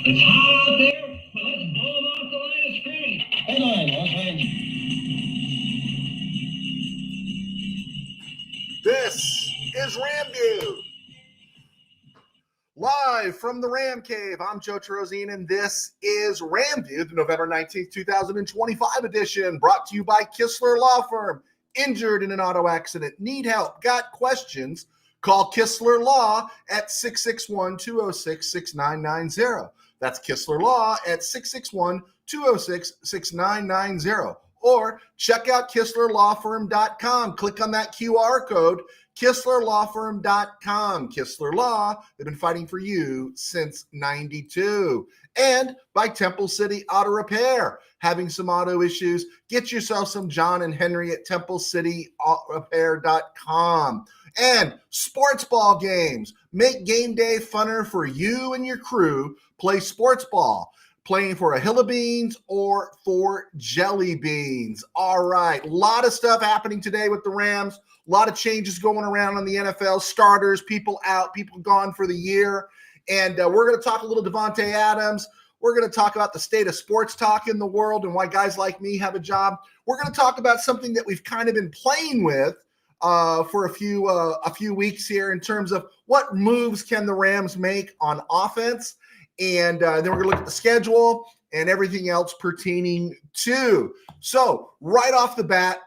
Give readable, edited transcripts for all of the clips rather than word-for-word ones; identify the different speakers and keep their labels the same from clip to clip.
Speaker 1: It's hot out there, but let's blow them off the line of scrimmage. Headline,
Speaker 2: This is RamView. Live from the Ram Cave, I'm Joe Terozine, and this is RamView, the November 19th, 2025 edition, brought to you by Kistler Law Firm. Injured in an auto accident? Need help? Got questions? Call Kistler Law at 661-206-6990. That's Kistler Law at 661-206-6990. Or check out KistlerLawFirm.com. Click on that QR code, KistlerLawFirm.com. Kistler Law, they've been fighting for you since 92. And by Temple City Auto Repair. Having some auto issues? Get yourself some John and Henry at TempleCityAutoRepair.com. And sports ball games. Make game day funner for you and your crew. Play sports ball. Playing for a hill of beans or for jelly beans. All right, a lot of stuff happening today with the Rams. A lot of changes going around on the NFL. Starters, people out, people gone for the year. And we're going to talk a little Devontae Adams. We're going to talk about the state of sports talk in the world and why guys like me have a job. We're going to talk about something that we've kind of been playing with for a few weeks here in terms of what moves can the Rams make on offense. And then we're going to look at the schedule and everything else pertaining to. So right off the bat,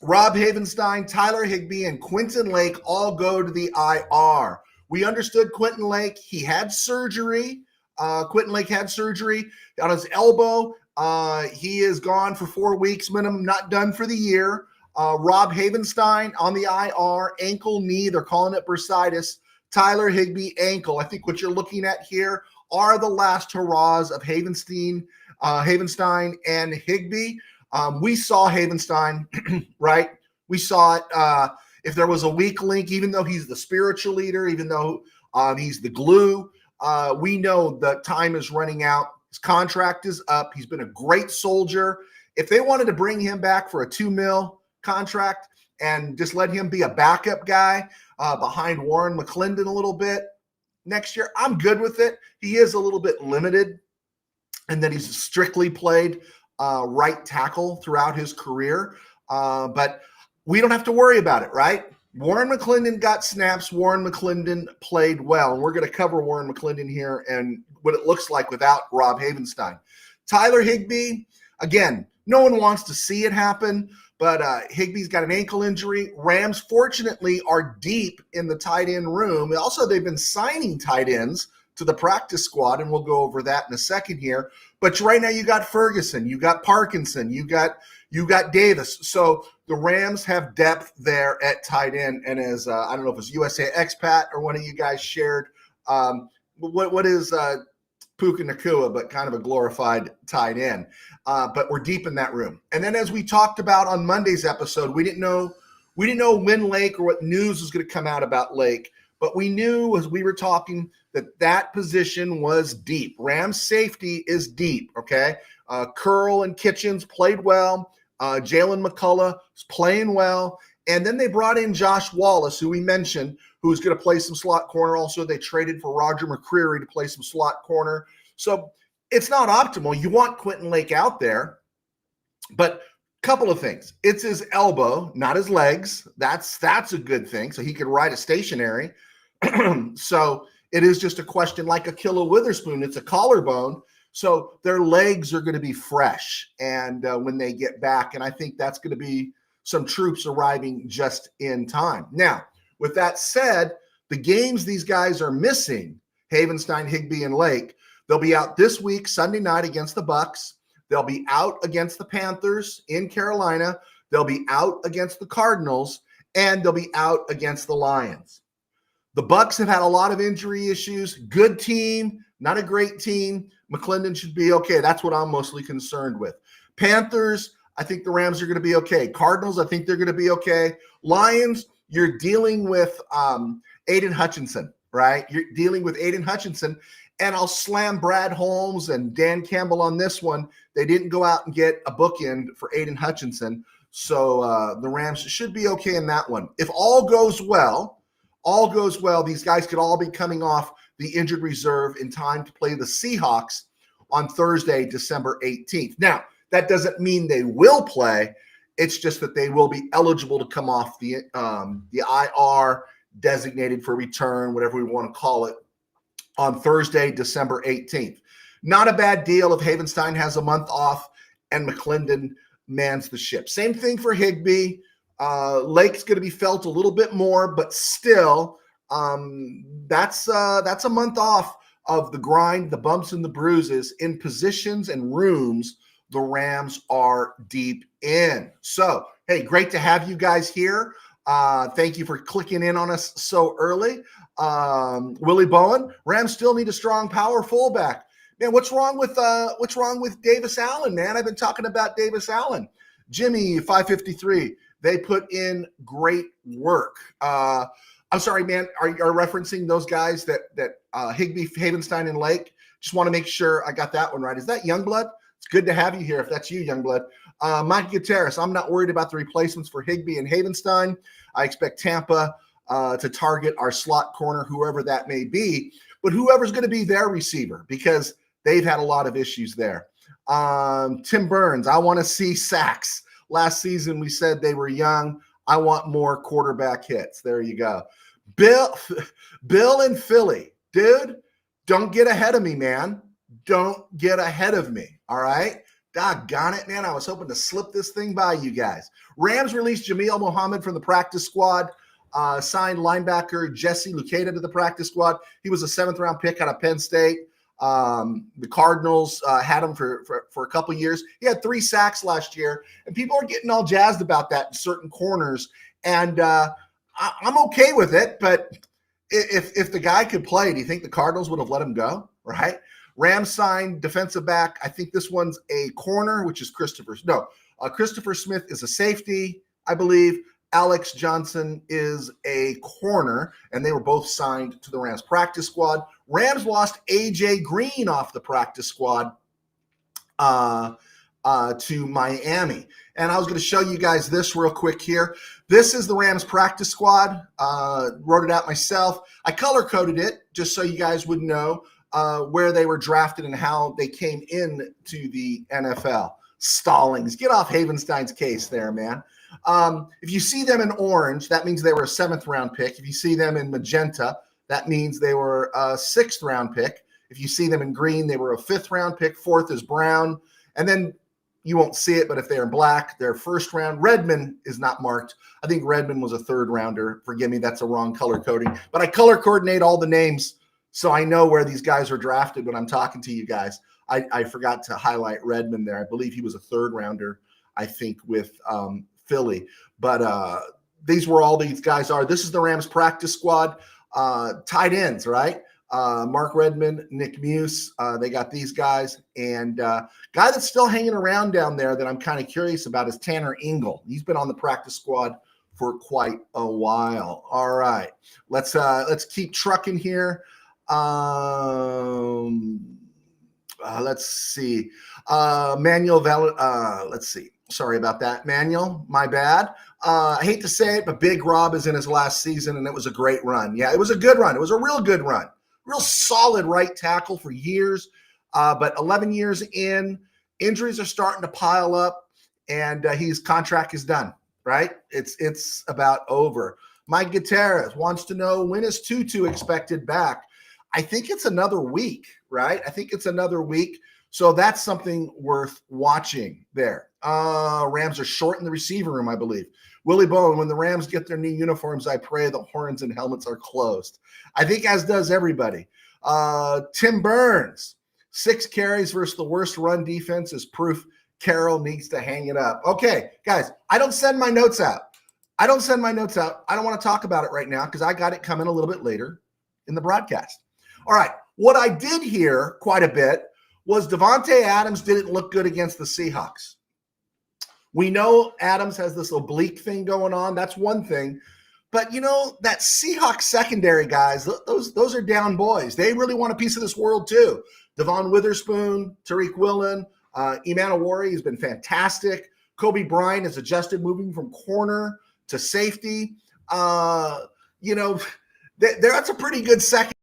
Speaker 2: Rob Havenstein, Tyler Higbee, and Quentin Lake all go to the IR. We understood Quentin Lake. He had surgery. Quentin Lake had surgery on his elbow. He is gone for 4 weeks minimum, not done for the year. Rob Havenstein on the IR, ankle, knee. They're calling it bursitis. Tyler Higbee, ankle. I think what you're looking at here are the last hurrahs of Havenstein and Higbee. We saw Havenstein, right? We saw it. If there was a weak link, even though he's the spiritual leader, even though he's the glue, we know the time is running out. His contract is up. He's been a great soldier. If they wanted to bring him back for a $2 million contract and just let him be a backup guy behind Warren McClendon a little bit next year, I'm good with it. He is a little bit limited in that he's strictly played right tackle throughout his career. But we don't have to worry about it, right? Warren McClendon got snaps. Warren McClendon played well. And we're going to cover Warren McClendon here and what it looks like without Rob Havenstein. Tyler Higbee, again, no one wants to see it happen, but Higbee's got an ankle injury. Rams, fortunately, are deep in the tight end room. Also, they've been signing tight ends to the practice squad, and we'll go over that in a second here. But right now you got Ferguson, you got Parkinson, you got Davis. So the Rams have depth there at tight end. And as I don't know if it's USA Expat or one of you guys shared, what is Puka Nakua, but kind of a glorified tight end. But we're deep in that room. And then as we talked about on Monday's episode, we didn't know when Lake or what news was going to come out about Lake, but we knew as we were talking that position was deep. Rams safety is deep, okay? Curl and Kitchens played well. Jalen McCullough is playing well. And then they brought in Josh Wallace, who we mentioned, who's going to play some slot corner. Also, they traded for Roger McCreary to play some slot corner. So it's not optimal. You want Quentin Lake out there, but couple of things. It's his elbow, not his legs. That's a good thing. So he could ride a stationary. So it is just a question like Ahkello Witherspoon. It's a collarbone. So their legs are going to be fresh and when they get back. And I think that's going to be some troops arriving just in time. Now, with that said, the games these guys are missing, Havenstein, Higbee, and Lake, they'll be out this week, Sunday night against the Bucs. They'll be out against the Panthers in Carolina. They'll be out against the Cardinals, and they'll be out against the Lions. The Bucs have had a lot of injury issues. Good team, not a great team. McClendon should be okay. That's what I'm mostly concerned with. Panthers, I think the Rams are going to be okay. Cardinals, I think they're going to be okay. Lions, you're dealing with Aiden Hutchinson, right? You're dealing with Aiden Hutchinson, and I'll slam Brad Holmes and Dan Campbell on this one. They didn't go out and get a bookend for Aiden Hutchinson, so the Rams should be okay in that one. If all goes well, these guys could all be coming off the injured reserve in time to play the Seahawks on Thursday, December 18th. Now, that doesn't mean they will play. It's just that they will be eligible to come off the IR, designated for return, whatever we want to call it, on Thursday, December 18th. Not a bad deal if Havenstein has a month off and McClendon mans the ship. Same thing for Higbee. Lake's going to be felt a little bit more, but still, that's a month off of the grind, the bumps and the bruises in positions and rooms the Rams are deep in. So, hey, great to have you guys here. Thank you for clicking in on us so early. Willie Bowen, Rams still need a strong power fullback. Man, what's wrong with Davis Allen, man? I've been talking about Davis Allen. Jimmy, 553, they put in great work. I'm sorry, man, are you referencing those guys that Higbee, Havenstein, and Lake? Just want to make sure I got that one right. Is that Youngblood? It's good to have you here if that's you, Youngblood. Mike Gutierrez, I'm not worried about the replacements for Higbee and Havenstein. I expect Tampa to target our slot corner, whoever that may be, but whoever's going to be their receiver, because they've had a lot of issues there. Tim Burns, I want to see sacks. Last season, we said they were young. I want more quarterback hits. There you go. Bill in Philly. Dude, don't get ahead of me, man. Don't get ahead of me, all right? Doggone it, man. I was hoping to slip this thing by you guys. Rams released Jameel Muhammad from the practice squad, signed linebacker Jesse Luketa to the practice squad. He was a 7th-round pick out of Penn State. The Cardinals had him for a couple years. He had 3 sacks last year, and people are getting all jazzed about that in certain corners. And I'm okay with it, but if the guy could play, do you think the Cardinals would have let him go? Right? Rams signed defensive back. I think this one's a corner, which is Christopher Smith is a safety, I believe. Alex Johnson is a corner, and they were both signed to the Rams practice squad. Rams lost A.J. Green off the practice squad to Miami. And I was going to show you guys this real quick here. This is the Rams practice squad. Wrote it out myself. I color-coded it just so you guys would know where they were drafted and how they came into the NFL. Stallings. Get off Havenstein's case there, man. If you see them in orange, that means they were a 7th-round pick. If you see them in magenta, that means they were a 6th-round pick. If you see them in green, they were a 5th-round pick. 4th is brown. And then you won't see it, but if they're in black, they're 1st round. Redmond is not marked. I think Redmond was a 3rd-rounder. Forgive me, that's a wrong color coding. But I color coordinate all the names so I know where these guys are drafted when I'm talking to you guys. I forgot to highlight Redmond there. I believe he was a 3rd-rounder, I think, with Philly. But these were all these guys are. This is the Rams practice squad. Tight ends, right? Mark Redmond, Nick Muse. They got these guys. And guy that's still hanging around down there that I'm kind of curious about is Tanner Engel. He's been on the practice squad for quite a while. All right. Let's keep trucking here. Let's see. Manuel let's see. Sorry about that, Manuel. My bad. I hate to say it, but Big Rob is in his last season, and it was a great run. Yeah, it was a good run. It was a real good run. Real solid right tackle for years. But 11 years in, injuries are starting to pile up, and his contract is done, right? It's about over. Mike Gutierrez wants to know, when is Tutu expected back? I think it's another week, right? I think it's another week. So that's something worth watching there. Rams are short in the receiver room, I believe. Willie Bowen, when the Rams get their new uniforms, I pray the horns and helmets are closed. I think as does everybody. Tim Burns, 6 carries versus the worst run defense is proof Carroll needs to hang it up. Okay, guys, I don't send my notes out. I don't want to talk about it right now because I got it coming a little bit later in the broadcast. All right, what I did hear quite a bit was Devontae Adams didn't look good against the Seahawks. We know Adams has this oblique thing going on. That's one thing. But, you know, that Seahawks secondary, guys, those are down boys. They really want a piece of this world too. Devon Witherspoon, Tariq Woolen, Emmanuel has been fantastic. Kobe Bryant has adjusted moving from corner to safety. You know, that's a pretty good second.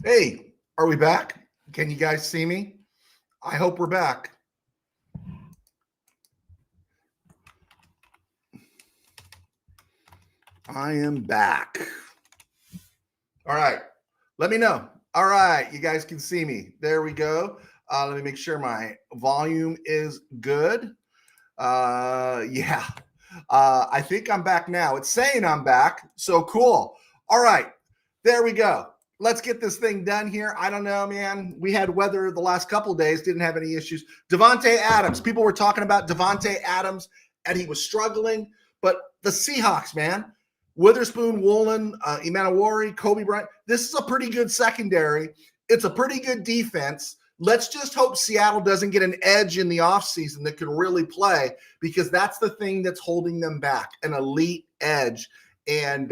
Speaker 2: Hey, are we back? Can you guys see me? I hope we're back. I am back. All right. Let me know. All right. You guys can see me. There we go. Let me make sure my volume is good. Yeah. I think I'm back now. It's saying I'm back. So cool. All right. There we go. Let's get this thing done here. I don't know, man. We had weather the last couple of days, didn't have any issues. Davante Adams. People were talking about Davante Adams, and he was struggling. But the Seahawks, man, Witherspoon, Woolen, Imanawari, Kobe Bryant. This is a pretty good secondary. It's a pretty good defense. Let's just hope Seattle doesn't get an edge in the offseason that can really play, because that's the thing that's holding them back, an elite edge. And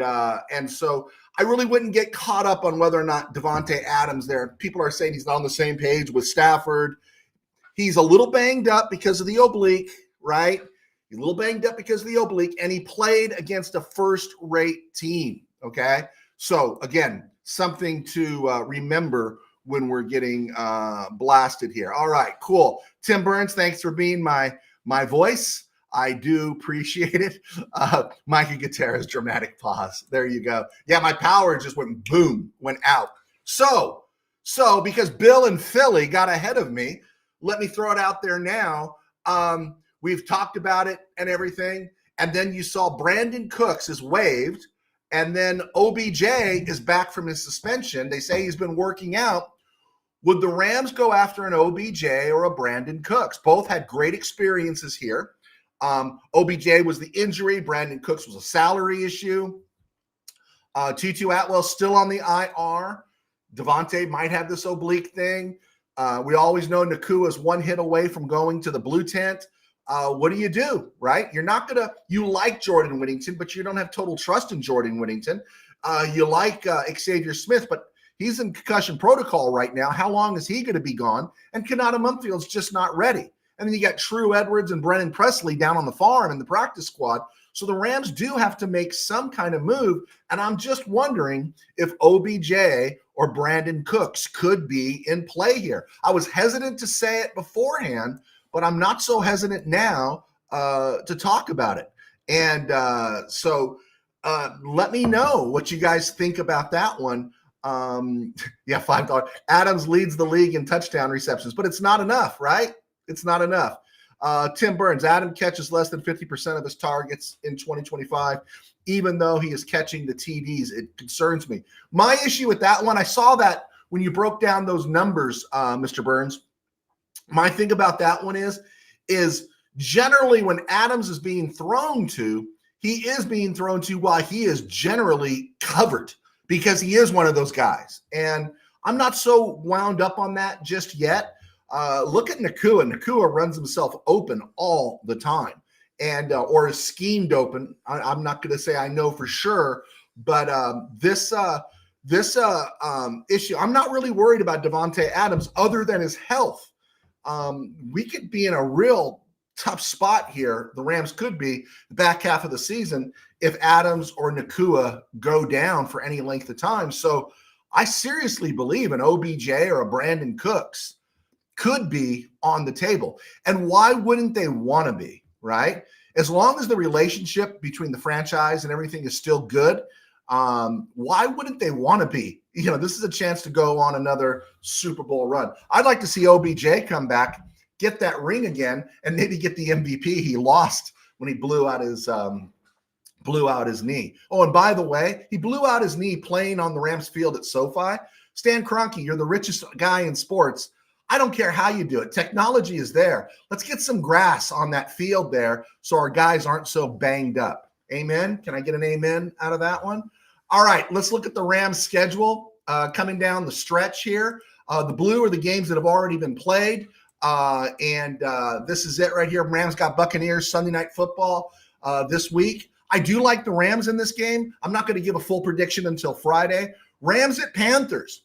Speaker 2: so I really wouldn't get caught up on whether or not Davante Adams there. People are saying he's not on the same page with Stafford. He's a little banged up because of the oblique, right? He's a little banged up because of the oblique, and he played against a first-rate team, okay? So, again, something to remember when we're getting blasted here. All right, cool. Tim Burns, thanks for being my voice. I do appreciate it. Mikey Gutierrez, dramatic pause. There you go. Yeah, my power just went boom, went out. So because Bill and Philly got ahead of me, let me throw it out there now. We've talked about it and everything. And then you saw Brandon Cooks is waived. And then OBJ is back from his suspension. They say he's been working out. Would the Rams go after an OBJ or a Brandon Cooks? Both had great experiences here. OBJ was the injury. Brandon Cooks was a salary issue. Tutu Atwell still on the IR. Devontae might have this oblique thing. We always know Nakua is one hit away from going to the blue tent. What do, right? You're not going to – you like Jordan Whittington, but you don't have total trust in Jordan Whittington. You like Xavier Smith, but he's in concussion protocol right now. How long is he going to be gone? And Kanata Mumfield's just not ready. And then you got True Edwards and Brennan Presley down on the farm in the practice squad. So the Rams do have to make some kind of move. And I'm just wondering if OBJ or Brandon Cooks could be in play here. I was hesitant to say it beforehand, but I'm not so hesitant now to talk about it. And so let me know what you guys think about that one. Yeah, $5. Adams leads the league in touchdown receptions, but it's not enough, right? It's not enough. Tim Burns, Adam catches less than 50% of his targets in 2025, even though he is catching the TDs. It concerns me. My issue with that one, I saw that when you broke down those numbers, Mr. Burns. My thing about that one is generally when Adams is being thrown to, he is being thrown to while he is generally covered, because he is one of those guys. And I'm not so wound up on that just yet. Look at Nakua. Nakua runs himself open all the time, and or is schemed open. I'm not going to say I know for sure, but this issue, I'm not really worried about Davante Adams other than his health. We could be in a real tough spot here. The Rams could be the back half of the season if Adams or Nakua go down for any length of time. So I seriously believe an OBJ or a Brandon Cooks could be on the table. And why wouldn't they want to be, right? As long as the relationship between the franchise and everything is still good, why wouldn't they want to be? You know, this is a chance to go on another Super Bowl run. I'd like to see OBJ come back, get that ring again, and maybe get the MVP he lost when he blew out his knee. Oh, and by the way, he blew out his knee playing on the Rams field at SoFi. Stan Kroenke, you're the richest guy in sports. I don't care how you do it. Technology is there. Let's get some grass on that field there so our guys aren't so banged up. Amen? Can I get an amen out of that one? All right, let's look at the Rams schedule coming down the stretch here. The blue are the games that have already been played. And this is it right here. Rams got Buccaneers Sunday Night Football this week. I do like the Rams in this game. I'm not going to give a full prediction until Friday. Rams at Panthers.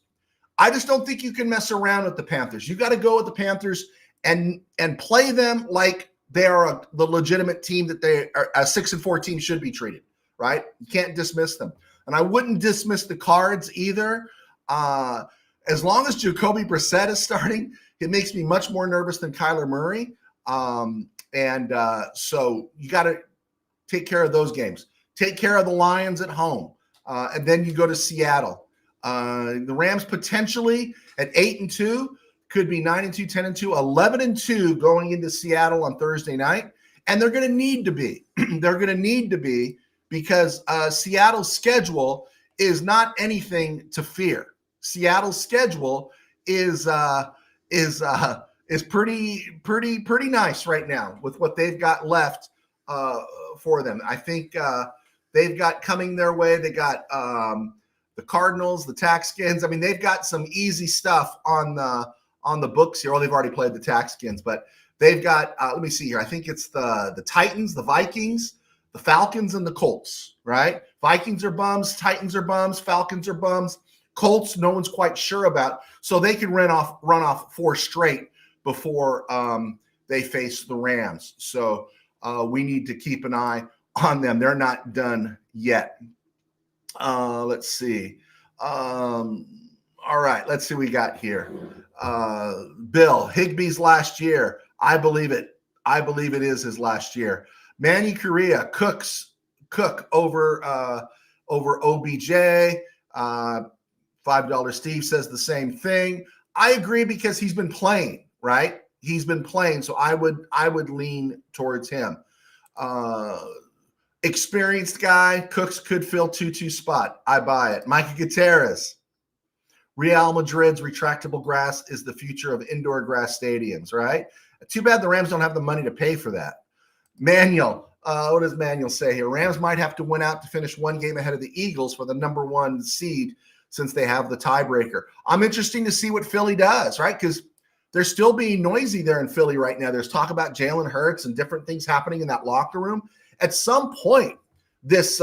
Speaker 2: I just don't think you can mess around with the Panthers. You got to go with the Panthers and play them like they are the legitimate team that they are. A 6-4 team should be treated, right? You can't dismiss them. And I wouldn't dismiss the Cards either. as long as Jacoby Brissett is starting, it makes me much more nervous than Kyler Murray. So you got to take care of those games. Take care of the Lions at home. And then you go to Seattle. The Rams potentially at 8-2 could be 9-2, 10-2, 11-2 going into Seattle on Thursday night. And they're going to need to be. They're going to need to be because Seattle's schedule is not anything to fear. Seattle's schedule is pretty nice right now with what they've got left for them. I think they've got coming their way. They got the Cardinals, the Texans. I mean, they've got some easy stuff on the books here. Well, they've already played the Texans, but they've got. Let me see here. I think it's the Titans, the Vikings, the Falcons, and the Colts. Right? Vikings are bums. Titans are bums. Falcons are bums. Colts, no one's quite sure about. So they can run off 4 straight before they face the Rams. So we need to keep an eye on them. They're not done yet. Let's see. All right, let's see what we got here. Bill, Higbee's last year. I believe it. I believe it is his last year. Manny Correa, Cook over OBJ. $5 Steve says the same thing. I agree because he's been playing, right? He's been playing, so I would lean towards him. Experienced guy, Cooks could fill 2-2 spot. I buy it. Mikey Gutierrez. Real Madrid's retractable grass is the future of indoor grass stadiums, right? Too bad the Rams don't have the money to pay for that. Manuel, what does Manuel say here? Rams might have to win out to finish 1 game ahead of the Eagles for the number 1 seed since they have the tiebreaker. I'm interested to see what Philly does, right? Because they're still being noisy there in Philly right now. There's talk about Jalen Hurts and different things happening in that locker room. At some point, this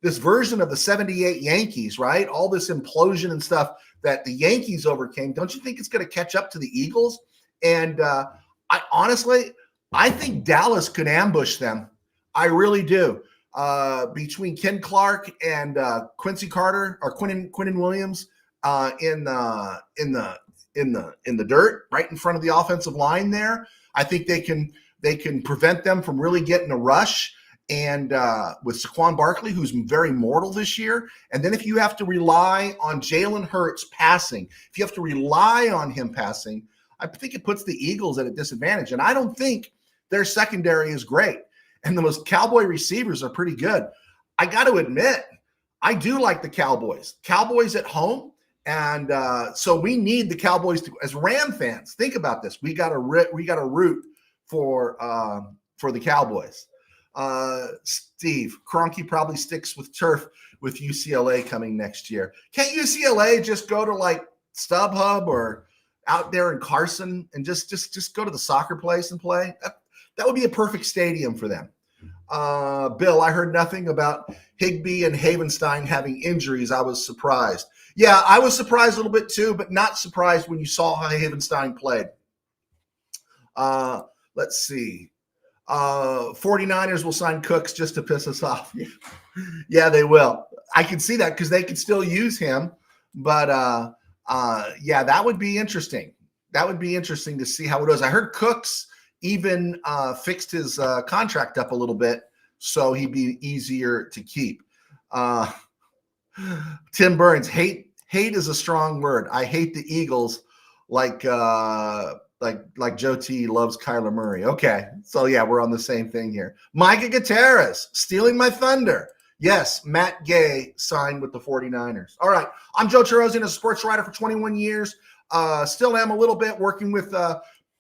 Speaker 2: version of the 78 Yankees, right? All this implosion and stuff that the Yankees overcame, don't you think it's going to catch up to the Eagles? And I think Dallas could ambush them. I really do. Between Ken Clark and Quincy Carter or Quinnen Williams in the dirt right in front of the offensive line there, I think they can prevent them from really getting a rush. And with Saquon Barkley, who's very mortal this year, and then if you have to rely on Jalen Hurts passing, if you have to rely on him passing, I think it puts the Eagles at a disadvantage. And I don't think their secondary is great. And those Cowboy receivers are pretty good. I got to admit, I do like the Cowboys. Cowboys at home. And so we need the Cowboys to, as Ram fans, think about this. We got to root for the Cowboys. Steve, Kroenke probably sticks with turf with UCLA coming next year. Can't UCLA just go to like StubHub or out there in Carson and just go to the soccer place and play? That would be a perfect stadium for them. Bill, I heard nothing about Higbee and Havenstein having injuries. I was surprised. Yeah, I was surprised a little bit too, but not surprised when you saw how Havenstein played. Let's see. 49ers will sign Cooks just to piss us off. Yeah, they will. I can see that because they could still use him. But, yeah, that would be interesting. That would be interesting to see how it goes. I heard Cooks even fixed his contract up a little bit so he'd be easier to keep. Tim Burns, hate is a strong word. I hate the Eagles like Joe T loves Kyler Murray. Okay, so yeah, we're on the same thing here. Micah Gutierrez, stealing my thunder. Yes, Matt Gay signed with the 49ers. All right, I'm Joe Terosian, a sports writer for 21 years. Still am a little bit working with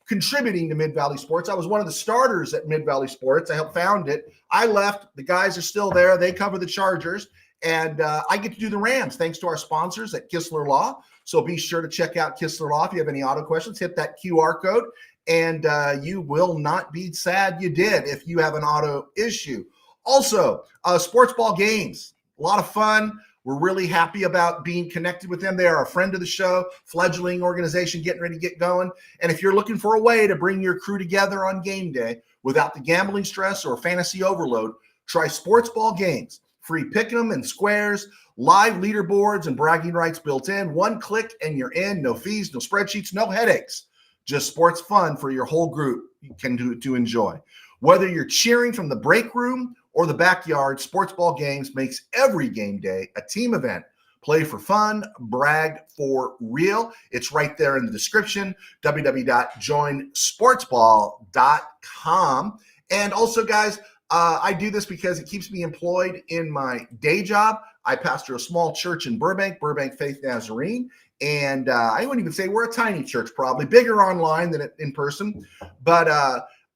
Speaker 2: contributing to Mid-Valley Sports. I was one of the starters at Mid-Valley Sports. I helped found it. I left. The guys are still there. They cover the Chargers. And I get to do the Rams thanks to our sponsors at Kistler Law. So be sure to check out Kistler Law. If you have any auto questions, hit that QR code. And you will not be sad you did if you have an auto issue. Also, sports ball games. A lot of fun. We're really happy about being connected with them. They are a friend of the show, fledgling organization getting ready to get going. And if you're looking for a way to bring your crew together on game day without the gambling stress or fantasy overload, try sports ball games. free pick'em and squares, live leaderboards and bragging rights built in. One click and you're in. No fees, no spreadsheets, no headaches. Just sports fun for your whole group you can do to enjoy. Whether you're cheering from the break room or the backyard, Sports Ball Games makes every game day a team event. Play for fun, brag for real. It's right there in the description, www.joinsportsball.com. And also, guys, I do this because it keeps me employed in my day job. I pastor a small church in Burbank Faith Nazarene. And I wouldn't even say we're a tiny church, probably bigger online than in person. But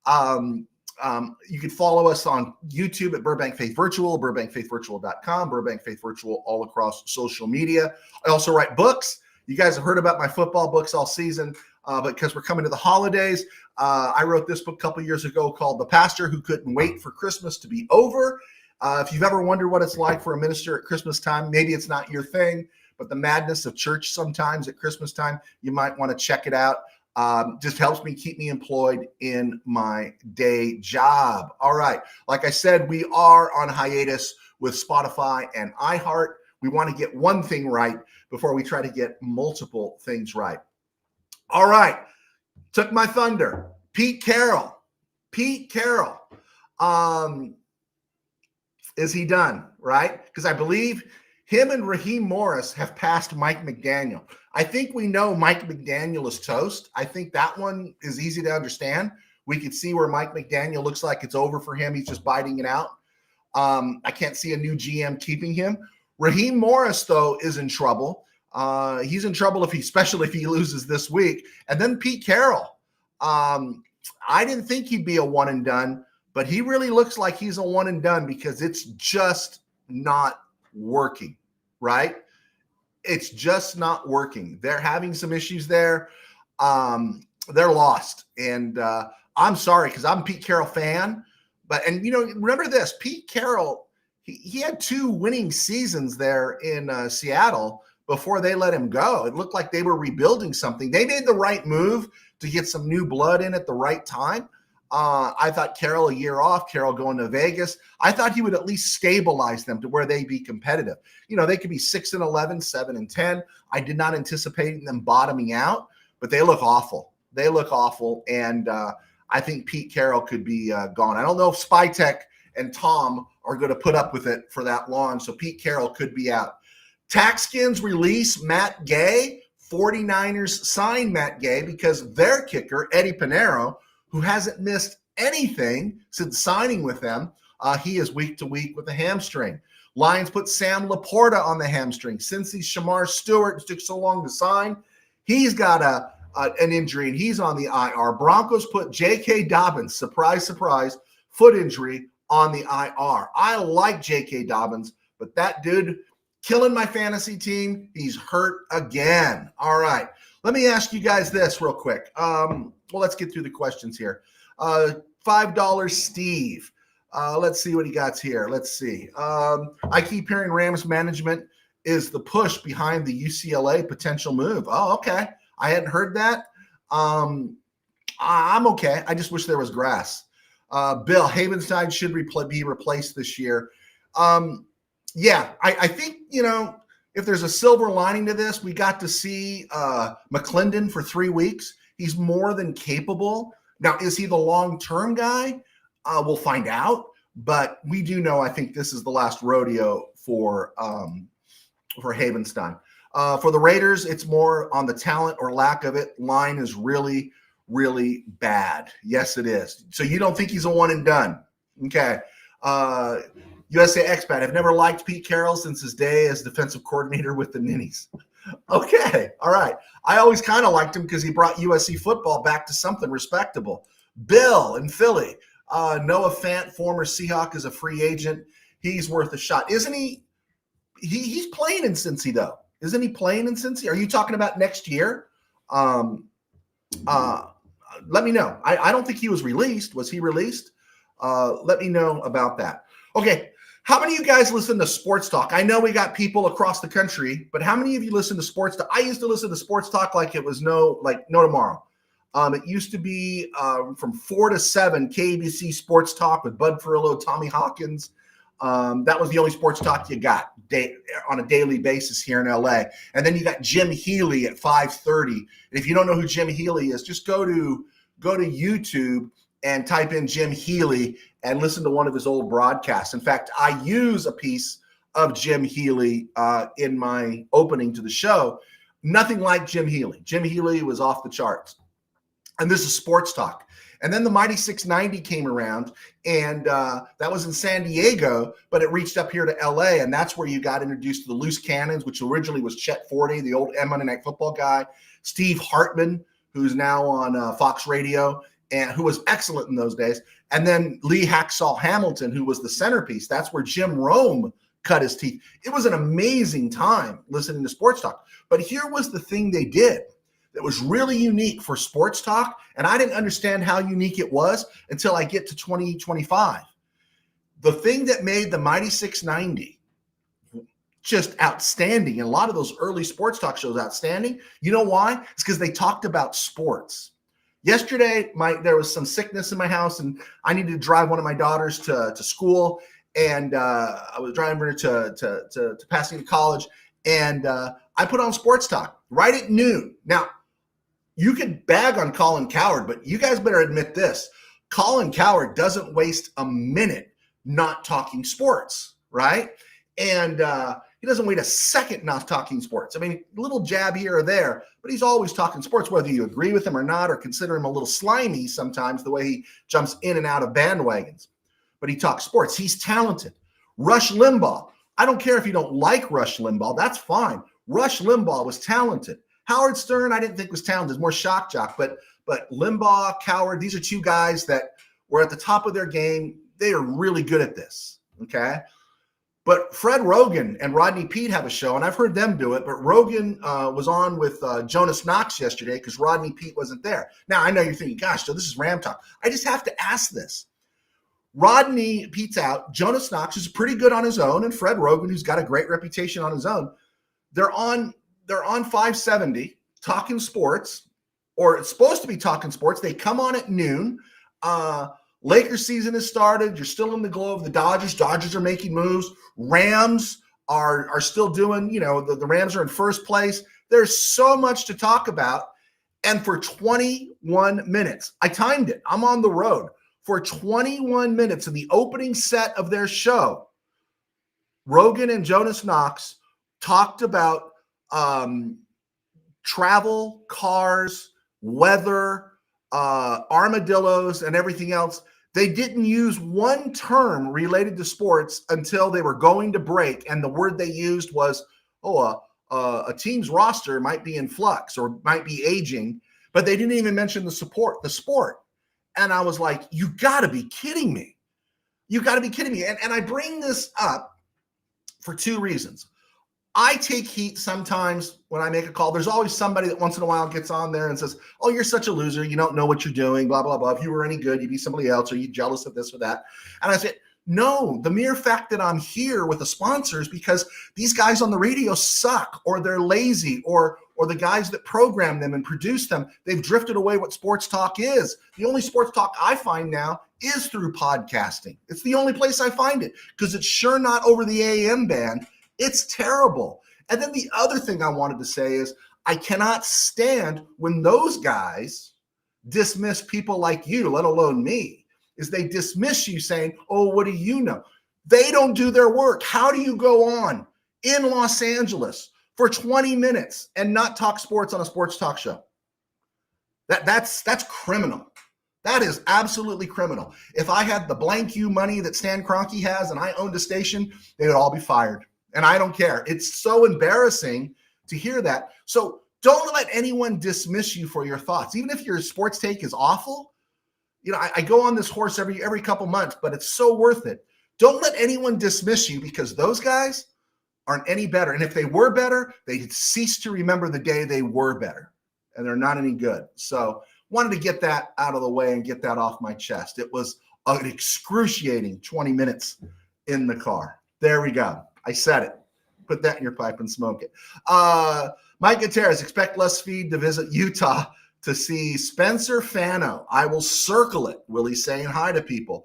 Speaker 2: you can follow us on YouTube at Burbank Faith Virtual, burbankfaithvirtual.com, Burbank Faith Virtual all across social media. I also write books. You guys have heard about my football books all season, but because we're coming to the holidays, I wrote this book a couple years ago called The Pastor Who Couldn't Wait for Christmas to Be Over. If you've ever wondered what it's like for a minister at Christmas time, maybe it's not your thing, but the madness of church sometimes at Christmas time, you might want to check it out. Just helps me keep me employed in my day job. All right. Like I said, we are on hiatus with Spotify and iHeart. We want to get one thing right before we try to get multiple things right. All right. Took my thunder. Pete Carroll. Is he done, right? Because I believe him and Raheem Morris have passed Mike McDaniel. I think we know Mike McDaniel is toast. I think that one is easy to understand. We could see where Mike McDaniel looks like it's over for him. He's just biting it out. I can't see a new GM keeping him. Raheem Morris, though, is in trouble. He's in trouble especially if he loses this week. And then Pete Carroll. I didn't think he'd be a one and done, but he really looks like he's a one and done because it's just not working, right? It's just not working. They're having some issues there. They're lost. And I'm sorry because I'm a Pete Carroll fan. And remember this, Pete Carroll, he had 2 winning seasons there in Seattle before they let him go. It looked like they were rebuilding something. They made the right move to get some new blood in at the right time. I thought Carroll a year off, Carroll going to Vegas. I thought he would at least stabilize them to where they'd be competitive. They could be 6-11, 7-10. I did not anticipate them bottoming out, but they look awful. And I think Pete Carroll could be gone. I don't know if Spytek and Tom are going to put up with it for that long, so Pete Carroll could be out. Taxkins release Matt Gay. 49ers sign Matt Gay because their kicker, Eddie Pinheiro, who hasn't missed anything since signing with them. He is week to week with a hamstring. Lions put Sam Laporta on the hamstring. Cincy's Shamar Stewart took so long to sign. He's got an injury, and he's on the IR. Broncos put J.K. Dobbins, surprise, surprise, foot injury on the IR. I like J.K. Dobbins, but that dude killing my fantasy team, he's hurt again. All right. Let me ask you guys this real quick. Let's get through the questions here. $5 Steve. Let's see what he got here. Let's see. I keep hearing Rams management is the push behind the UCLA potential move. Oh, okay. I hadn't heard that. I'm okay. I just wish there was grass. Bill, Havenstein should be replaced this year. Yeah, I think, if there's a silver lining to this, we got to see McClendon for 3 weeks. He's more than capable. Now, is he the long-term guy? We'll find out. But we do know, I think this is the last rodeo for Havenstein. For the Raiders, it's more on the talent or lack of it. Line is really, really bad. Yes, it is. So you don't think he's a one and done. Okay. USA Expat. I've never liked Pete Carroll since his day as defensive coordinator with the Ninnies. Okay. All right. I always kind of liked him because he brought USC football back to something respectable. Bill in Philly. Noah Fant, former Seahawk, is a free agent. He's worth a shot. Isn't he? He's playing in Cincy, though. Isn't he playing in Cincy? Are you talking about next year? Let me know. I don't think he was released. Was he released? Let me know about that. Okay. How many of you guys listen to Sports Talk? I know we got people across the country, but how many of you listen to Sports Talk? I used to listen to Sports Talk like it was no tomorrow. It used to be from 4 to 7, KBC Sports Talk with Bud Ferrillo, Tommy Hawkins. That was the only sports talk you got on a daily basis here in LA. And then you got Jim Healy at 5:30. And if you don't know who Jim Healy is, just go to YouTube and type in Jim Healy and listen to one of his old broadcasts. In fact, I use a piece of Jim Healy in my opening to the show. Nothing like Jim Healy. Jim Healy was off the charts. And this is sports talk. And then the Mighty 690 came around, and that was in San Diego, but it reached up here to LA, and that's where you got introduced to the Loose Cannons, which originally was Chet Forte, the old Monday Night Football guy, Steve Hartman, who's now on Fox Radio, and who was excellent in those days, and then Lee Hacksaw Hamilton, who was the centerpiece. That's where Jim Rome cut his teeth. It was an amazing time listening to sports talk. But here was the thing they did that was really unique for sports talk, and I didn't understand how unique it was until I get to 2025. The thing that made the Mighty 690 just outstanding, and a lot of those early sports talk shows outstanding, you know why? It's because they talked about sports. Yesterday, there was some sickness in my house, and I needed to drive one of my daughters to school, and I was driving her to Pasadena College, and I put on sports talk right at noon. Now, you can bag on Colin Cowherd, but you guys better admit this. Colin Cowherd doesn't waste a minute not talking sports, right? And he doesn't wait a second not talking sports. I mean, a little jab here or there, but he's always talking sports, whether you agree with him or not, or consider him a little slimy sometimes, the way he jumps in and out of bandwagons. But he talks sports. He's talented. Rush Limbaugh. I don't care if you don't like Rush Limbaugh. That's fine. Rush Limbaugh was talented. Howard Stern, I didn't think was talented, more shock jock, but Limbaugh, Cowherd, these are two guys that were at the top of their game. They are really good at this, okay? But Fred Rogan and Rodney Peete have a show, and I've heard them do it, but Rogan was on with Jonas Knox yesterday because Rodney Peete wasn't there. Now, I know you're thinking, gosh, so this is Ram Talk. I just have to ask this. Rodney Pete's out. Jonas Knox is pretty good on his own, and Fred Rogan, who's got a great reputation on his own, they're on 570 talking sports, or it's supposed to be talking sports. They come on at noon. Lakers season has started. You're still in the glow of the Dodgers. Dodgers are making moves. Rams are still doing, the Rams are in first place. There's so much to talk about. And for 21 minutes, I timed it. I'm on the road. For 21 minutes in the opening set of their show, Rogan and Jonas Knox talked about travel, cars, weather, armadillos, and everything else. They didn't use one term related to sports until they were going to break, and the word they used was, a team's roster might be in flux or might be aging, but they didn't even mention the sport. And I was like, you got to be kidding me. You got to be kidding me. And I bring this up for two reasons. I take heat sometimes when I make a call. There's always somebody that once in a while gets on there and says, oh, you're such a loser. You don't know what you're doing, blah, blah, blah. If you were any good, you'd be somebody else. Are you jealous of this or that? And I said, no, the mere fact that I'm here with the sponsors because these guys on the radio suck, or they're lazy, or the guys that program them and produce them, they've drifted away what sports talk is. The only sports talk I find now is through podcasting. It's the only place I find it because it's sure not over the AM band. It's terrible. And then the other thing I wanted to say is I cannot stand when those guys dismiss people like you, let alone me, is they dismiss you saying, oh, what do you know? They don't do their work. How do you go on in Los Angeles for 20 minutes and not talk sports on a sports talk show? That's criminal. That is absolutely criminal. If I had the blank you money that Stan Kroenke has and I owned a station, they would all be fired. And I don't care. It's so embarrassing to hear that. So don't let anyone dismiss you for your thoughts. Even if your sports take is awful, I go on this horse every couple months, but it's so worth it. Don't let anyone dismiss you because those guys aren't any better. And if they were better, they'd cease to remember the day they were better. And they're not any good. So wanted to get that out of the way and get that off my chest. It was an excruciating 20 minutes in the car. There we go. I said it. Put that in your pipe and smoke it. Mike Gutierrez, expect Les Speed to visit Utah to see Spencer Fano. I will circle it. Willie's saying hi to people.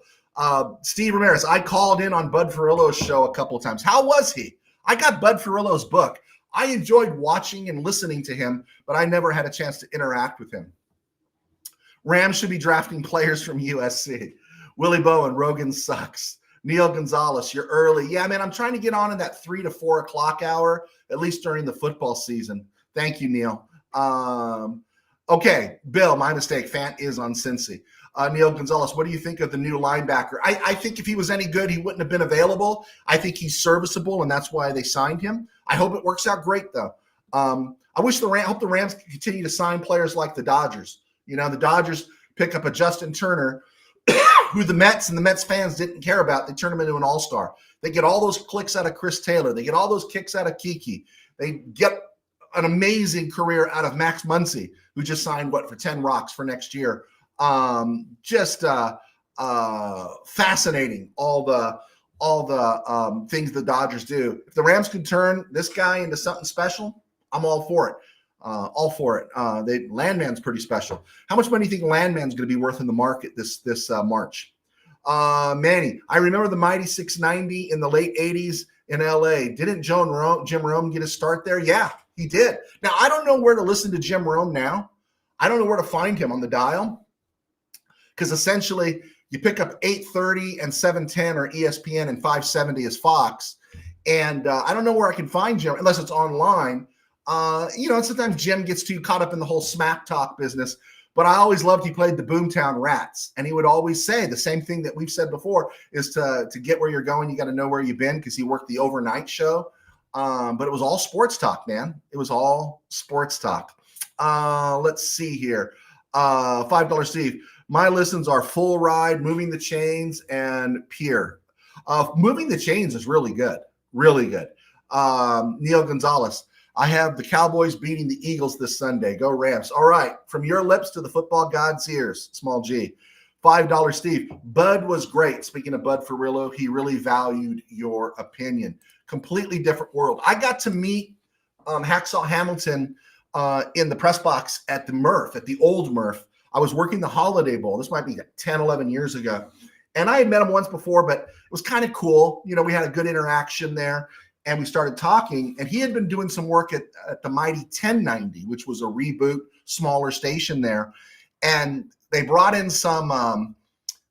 Speaker 2: Steve Ramirez, I called in on Bud Ferrillo's show a couple of times. How was he? I got Bud Ferrillo's book. I enjoyed watching and listening to him, but I never had a chance to interact with him. Rams should be drafting players from USC. Willie Bowen, Rogan sucks. Neil Gonzalez, you're early. Yeah, man, I'm trying to get on in that 3 to 4 o'clock hour, at least during the football season. Thank you, Neil. Okay, Bill, my mistake. Fant is on Cincy. Neil Gonzalez, what do you think of the new linebacker? I think if he was any good, he wouldn't have been available. I think he's serviceable, and that's why they signed him. I hope it works out great, though. I hope the Rams continue to sign players like the Dodgers. You know, the Dodgers pick up a Justin Turner, who the Mets and the Mets fans didn't care about. They turn him into an all-star. They get all those clicks out of Chris Taylor. They get all those kicks out of Kiki. They get an amazing career out of Max Muncy, who just signed, for 10 rocks for next year. Fascinating, all the things the Dodgers do. If the Rams can turn this guy into something special, I'm all for it. Landman's pretty special. How much money do you think Landman's going to be worth in the market this March? Manny, I remember the mighty 690 in the late 80s in LA. Didn't Jim Rome get a start there? Yeah, he did. Now, I don't know where to listen to Jim Rome now. I don't know where to find him on the dial, because essentially you pick up 830 and 710 or ESPN, and 570 is Fox. And I don't know where I can find Jim unless it's online. Sometimes Jim gets too caught up in the whole smack talk business, but I always loved he played the Boomtown Rats, and he would always say the same thing that we've said before is to get where you're going, you got to know where you've been, because he worked the overnight show. But it was all sports talk, man. It was all sports talk. Let's see here. $5 Steve. My listens are Full Ride, Moving the Chains, and Pier. Moving the Chains is really good. Really good. Neil Gonzalez. I have the Cowboys beating the Eagles this Sunday. Go Rams. All right. From your lips to the football god's ears. Small G. $5 Steve. Bud was great. Speaking of Bud Ferrillo, he really valued your opinion. Completely different world. I got to meet Hacksaw Hamilton in the press box at the Murph, at the old Murph. I was working the Holiday Bowl. This might be 10, 11 years ago. And I had met him once before, but it was kind of cool. You know, we had a good interaction there. And we started talking, and he had been doing some work at the mighty 1090, which was a reboot, smaller station there. And they brought in some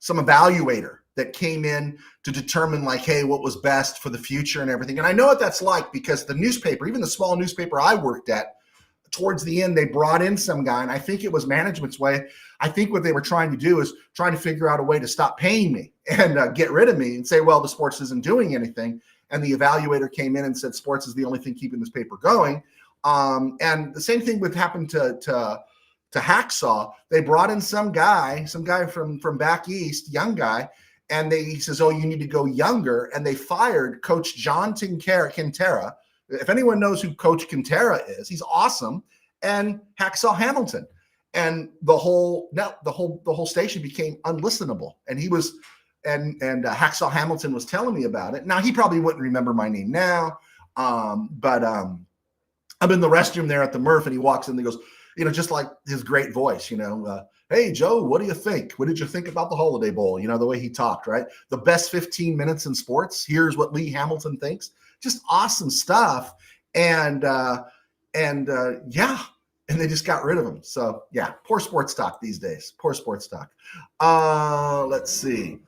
Speaker 2: evaluator that came in to determine, like, hey, what was best for the future and everything. And I know what that's like, because the newspaper, even the small newspaper I worked at, towards the end, they brought in some guy, and I think it was management's way. I think what they were trying to do is trying to figure out a way to stop paying me and get rid of me and say, well, the sports isn't doing anything. And the evaluator came in and said, sports is the only thing keeping this paper going. And the same thing would happen to Hacksaw. They brought in some guy from back east, young guy, and he says, oh, you need to go younger. And they fired Coach John Quintera. If anyone knows who Coach Quintera is, he's awesome. And Hacksaw Hamilton. And the whole station became unlistenable. And he was Hacksaw Hamilton was telling me about it. Now, he probably wouldn't remember my name now, but I'm in the restroom there at the Murph, and he walks in and he goes, just like his great voice, hey, Joe, what do you think? What did you think about the Holiday Bowl? The way he talked, right? The best 15 minutes in sports. Here's what Lee Hamilton thinks. Just awesome stuff. And they just got rid of him. So, yeah, poor sports talk these days. Poor sports talk. Let's see.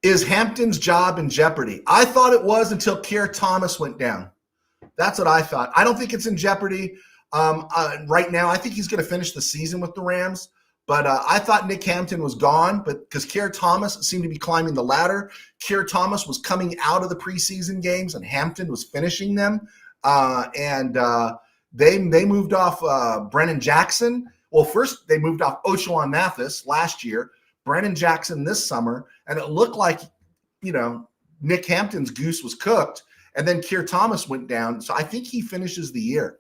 Speaker 2: Is Hampton's job in jeopardy? I thought it was until Keir Thomas went down. That's what I thought. I don't think it's in jeopardy right now. I think he's going to finish the season with the Rams. But I thought Nick Hampton was gone, but because Keir Thomas seemed to be climbing the ladder. Keir Thomas was coming out of the preseason games, and Hampton was finishing them. They moved off Brennan Jackson. Well, first they moved off Ochoan Mathis last year, Brennan Jackson this summer, and it looked like, Nick Hampton's goose was cooked, and then Keir Thomas went down. So I think he finishes the year.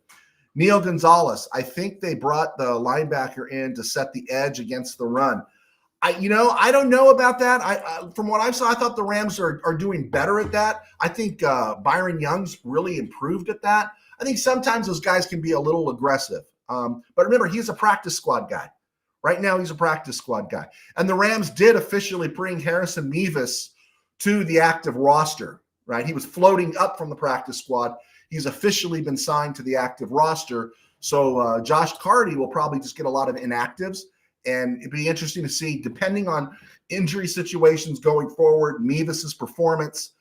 Speaker 2: Neil Gonzalez, I think they brought the linebacker in to set the edge against the run. I don't know about that. From what I saw, I thought the Rams are doing better at that. I think Byron Young's really improved at that. I think sometimes those guys can be a little aggressive. But remember, he's a practice squad guy, Right now, he's a practice squad guy. And the Rams did officially bring Harrison Mevis to the active roster, right? He was floating up from the practice squad. He's officially been signed to the active roster. So Josh Carty will probably just get a lot of inactives. And it'd be interesting to see, depending on injury situations going forward, Mevis's performance,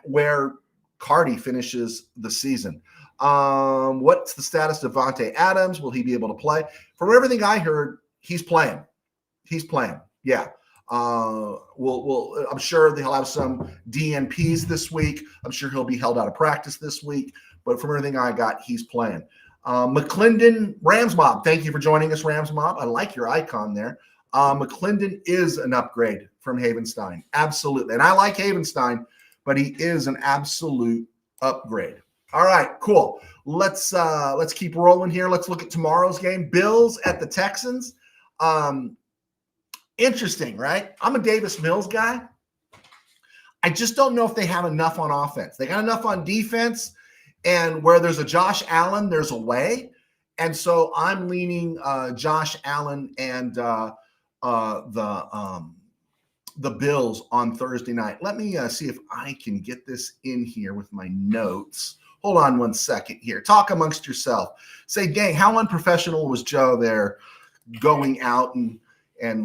Speaker 2: where Carty finishes the season. What's the status of Devontae Adams? Will he be able to play? From everything I heard, he's playing. He's playing. Yeah. I'm sure he'll have some DNPs this week. I'm sure he'll be held out of practice this week. But from everything I got, he's playing. McClendon, Rams Mob. Thank you for joining us, Rams Mob. I like your icon there. McClendon is an upgrade from Havenstein. Absolutely. And I like Havenstein, but he is an absolute upgrade. All right, cool. Let's keep rolling here. Let's look at tomorrow's game. Bills at the Texans. Interesting, right? I'm a Davis Mills guy. I just don't know if they have enough on offense. They got enough on defense, and where there's a Josh Allen, there's a way. And so I'm leaning Josh Allen and the Bills on Thursday night. Let me see if I can get this in here with my notes. Hold on one second here. Talk amongst yourself. Say, dang, how unprofessional was Joe there going out and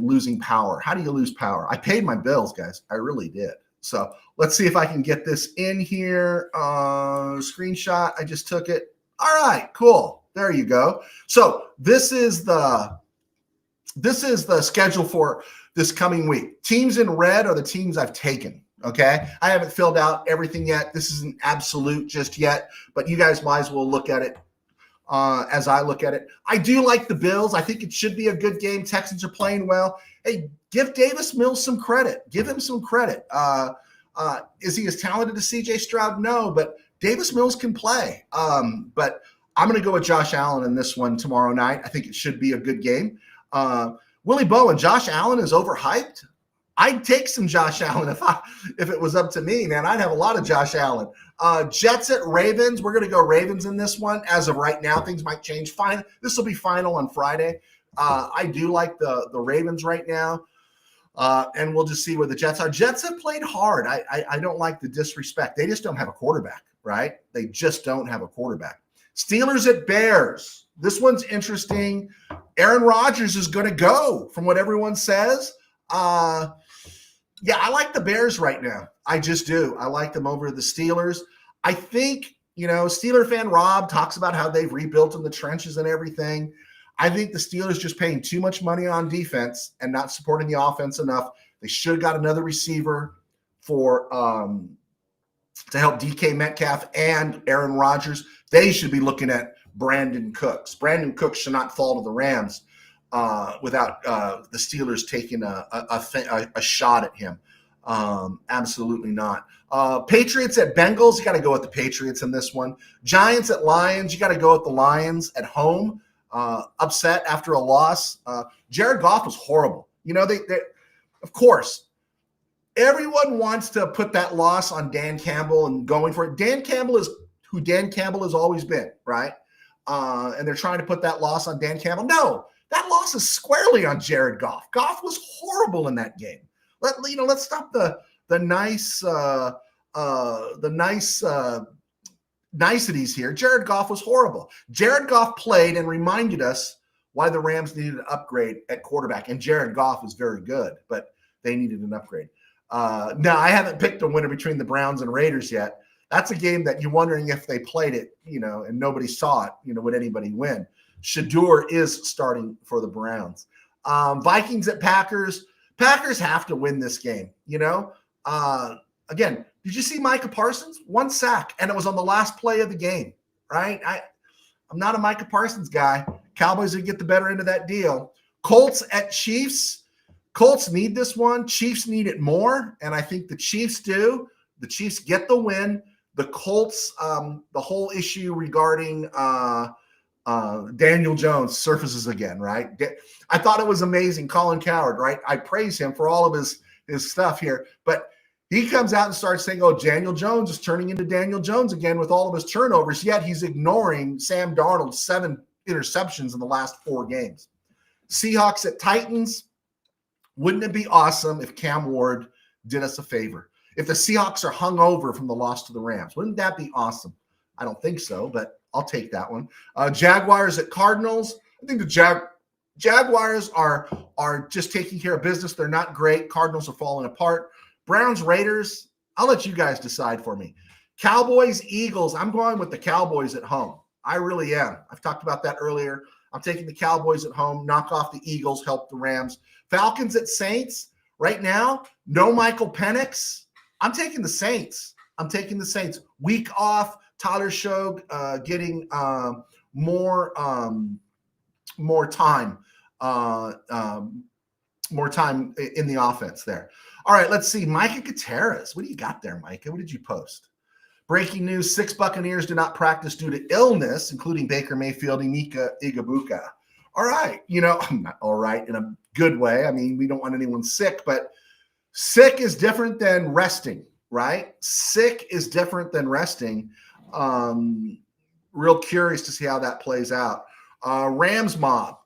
Speaker 2: losing power? How do you lose power? I paid my bills, guys. I really did. So let's see if I can get this in here. Screenshot. I just took it. All right, cool. There you go. So this is the schedule for this coming week. Teams in red are the teams I've taken. Okay. I haven't filled out everything yet. This isn't absolute just yet, but you guys might as well look at it as I look at it. I do like the Bills. I think it should be a good game. Texans are playing well. Hey, give Davis Mills some credit. Give him some credit. Is he as talented as CJ Stroud? No, but Davis Mills can play. But I'm going to go with Josh Allen in this one tomorrow night. I think it should be a good game. Willie Bowen, Josh Allen is overhyped. I'd take some Josh Allen if it was up to me, man. I'd have a lot of Josh Allen. Jets at Ravens. We're going to go Ravens in this one. As of right now, things might change. Fine. This will be final on Friday. I do like the Ravens right now. And we'll just see where the Jets are. Jets have played hard. I don't like the disrespect. They just don't have a quarterback, right? They just don't have a quarterback. Steelers at Bears. This one's interesting. Aaron Rodgers is going to go, from what everyone says. Yeah, I like the Bears right now. I just do. I like them over the Steelers. I think, Steeler fan Rob talks about how they've rebuilt in the trenches and everything. I think the Steelers just paying too much money on defense and not supporting the offense enough. They should have got another receiver for to help DK Metcalf and Aaron Rodgers. They should be looking at Brandon Cooks. Brandon Cooks should not fall to the Rams without the Steelers taking a shot at him. Absolutely not. Patriots at Bengals. You got to go with the Patriots in this one. Giants at Lions. You got to go with the Lions at home. Upset after a loss. Jared Goff was horrible. They of course, everyone wants to put that loss on Dan Campbell and going for it. Dan Campbell is who Dan Campbell has always been, right? And they're trying to put that loss on Dan Campbell. No, that loss is squarely on Jared Goff. Goff was horrible in that game. Let's stop the niceties here. Jared Goff was horrible. Jared Goff played and reminded us why the Rams needed an upgrade at quarterback. And Jared Goff was very good, but they needed an upgrade. Now, I haven't picked a winner between the Browns and Raiders yet. That's a game that you're wondering if they played it, and nobody saw it, would anybody win? Shador is starting for the Browns. Vikings at Packers. Packers have to win this game, Again, did you see Micah Parsons? 1 sack, and it was on the last play of the game, right? I'm not a Micah Parsons guy. Cowboys would get the better end of that deal. Colts at Chiefs. Colts need this one. Chiefs need it more, and I think the Chiefs do. The Chiefs get the win. The Colts, the whole issue regarding Daniel Jones surfaces again, right? I thought it was amazing. Colin Cowherd, right? I praise him for all of his stuff here, but he comes out and starts saying, Daniel Jones is turning into Daniel Jones again with all of his turnovers, yet he's ignoring Sam Darnold's 7 interceptions in the last 4 games. Seahawks at Titans. Wouldn't it be awesome if Cam Ward did us a favor? If the Seahawks are hungover from the loss to the Rams, wouldn't that be awesome? I don't think so, but I'll take that one. Jaguars at Cardinals. I think the Jaguars are just taking care of business. They're not great. Cardinals are falling apart. Browns, Raiders. I'll let you guys decide for me. Cowboys, Eagles. I'm going with the Cowboys at home. I really am. I've talked about that earlier. I'm taking the Cowboys at home, knock off the Eagles, help the Rams. Falcons at Saints. Right now, no Michael Penix. I'm taking the Saints. Week off. Tyler Shogue getting more time in the offense there. All right, let's see. Micah Gutierrez. What do you got there, Micah? What did you post? Breaking news, 6 Buccaneers do not practice due to illness, including Baker Mayfield and Emeka Egbuka. All right. Not all right in a good way. I mean, we don't want anyone sick, but sick is different than resting, right? Sick is different than resting. Real curious to see how that plays out. Rams mob.